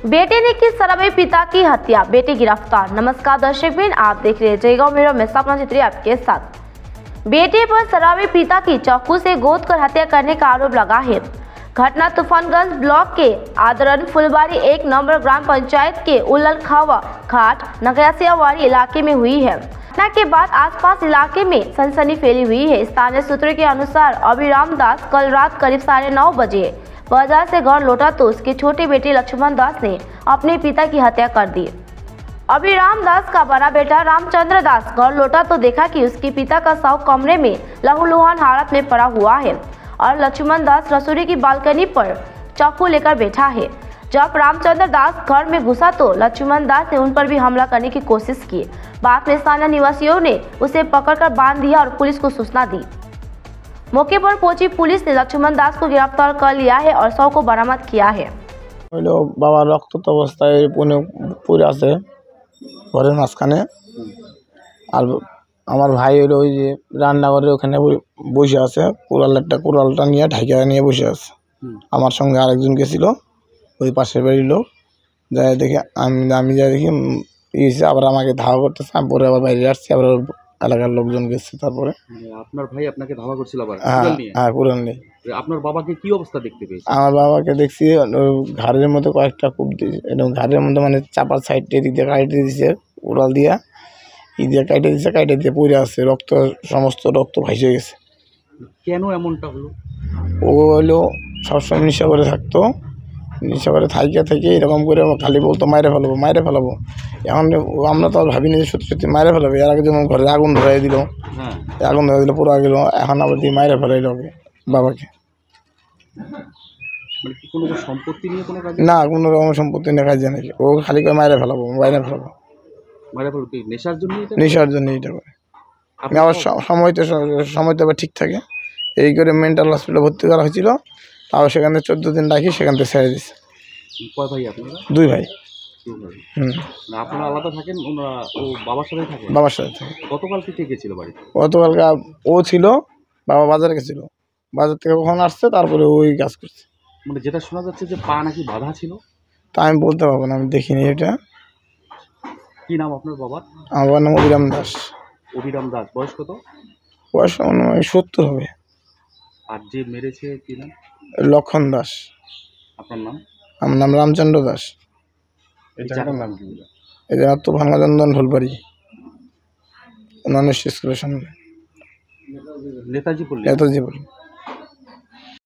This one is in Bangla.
बेटे ने की शराबी पिता की हत्या, बेटी गिरफ्तार। नमस्कार दर्शकबिन, आप देख रहे हैं जयगांव मेरा, मैं सपना चित्री आपके साथ। बेटे पर शराबी पिता की चाकू से गोद कर हत्या करने का आरोप लगा है। घटना तूफानगंज ब्लॉक के आदरण फुलबाड़ी 1 नंबर ग्राम पंचायत के उल्लखावा घाट नगयासियावाड़ी इलाके में हुई है। घटना के बाद आसपास इलाके में सनसनी फैली हुई है। स्थानीय सूत्रों के अनुसार अभिराम दास कल रात करीब 9:30 बजे बाजार से घर लौटा तो उसके छोटे बेटे लक्ष्मण दास ने अपने पिता की हत्या कर दी। अभिराम दास का बड़ा बेटा रामचंद्र दास घर लौटा तो देखा कि उसके पिता का शव कमरे में लहूलुहान हालत में पड़ा हुआ है और लक्ष्मण दास रसोई की बालकनी पर चाकू लेकर बैठा है। जब रामचंद्र दास घर में घुसा तो लक्ष्मण दास ने उन पर भी हमला करने की कोशिश की। बाद में स्थानीय निवासियों ने उसे पकड़कर बांध दिया और पुलिस को सूचना दी। मौके पर पहुंची पुलिस ने लक्ष्मण दास को गिरफ्तार कर लिया है और शव को बरामद किया है। बाबा रक्त अवस्थाয় পড়ে আছে ঘরের মাঝখানে, আর আমার ভাই হলো ওই যে রান্নাঘরের ওখানে বসে আছে, কোরালটা নিয়ে ঢাকা নিয়ে বসে আছে। আমার সঙ্গে আরেকজন গেছিল, ওই পাশের বাড়ির লোক। যাই দেখে আমি যাই দেখি আবার আমাকে ধাওয়া করতেছে। আমি পরে আবার বাইরে আসছি, আবার এলাকার লোকজন গেছে। তারপরে আপনার ভাই আপনাকে ধাওয়া করছিল আবার? হ্যাঁ, কুড়াল নিয়ে। আপনার বাবাকে কি অবস্থা দেখতে পেয়েছেন? আমার বাবাকে দেখছি ঘাড়ের মধ্যে কয়েকটা কূপ দিয়েছে, এবং ঘাড়ের মধ্যে মানে চাপার সাইডটা এদিক দিয়ে কাটে দিয়েছে, উড়াল দিয়া কাটে দিয়েছে, কাটে দিয়ে পড়ে আছে, সমস্ত রক্ত ভাসে গেছে। কেন এমনটা হলো? ও হলো সবসময় নেশা করে থাকতো, নেশা করে থেকে এরকম করে খালি বলতো মাইরে ফেলাবো। এখন আমরা তো আর ভাবিনি যে সত্যি সত্যি মাইরে ফেলাবে। এর আগে যেমন ঘরে আগুন ধরাই দিল, পুরো গেল, এখন আবার দিয়ে মাইরে ফেলাইল বাবাকে। কোনো সম্পত্তি নিয়ে কোনো কাজ না, কোনো রকম সম্পত্তি নিয়ে কাজ জানে, ও খালি করে মাইরে ফেলাবো। নেশার জন্য এটা করে। আবার সময়তে আবার ঠিক থাকে, এই করে মেন্টাল হসপিটালে ভর্তি করা হয়েছিল। তাও সেখানে 14 দিন রাখি, সেখান থেকে ছেড়ে দিচ্ছে। কয় ভাই আপনারা? 2 ভাই। আপনারা আলাদা থাকেন? ও বাবার সাথে থাকে? বাবার সাথে থাকে। গতকালকে কে গেছিল বাড়িতে? গতকালকে ও ছিল, বাবা বাজারে গেছিল, বাজার থেকে কখন আসছে তারপরে ওই কাজ করছে। মানে যেটা শোনা যাচ্ছে যে পা নাকি বাঁধা ছিল। তা আমি বলতে পারবো না, আমি দেখিনি এটা। কি নাম আপনার বাবার? আমার বাবার নাম অভিরাম দাস। অভিরাম দাস। বয়স কত? বয়স 70 হবে। আর যে মেরেছে কি নাম? লক্ষণ দাস। আপনার নাম? আমার নাম রামচন্দ্র দাস। এই জায়গার নাম কি? এই জায়গা তুফানগঞ্জ ফুলবাড়ি অন্যান্য স্কুলের সামনে। নেতাজি বললেন।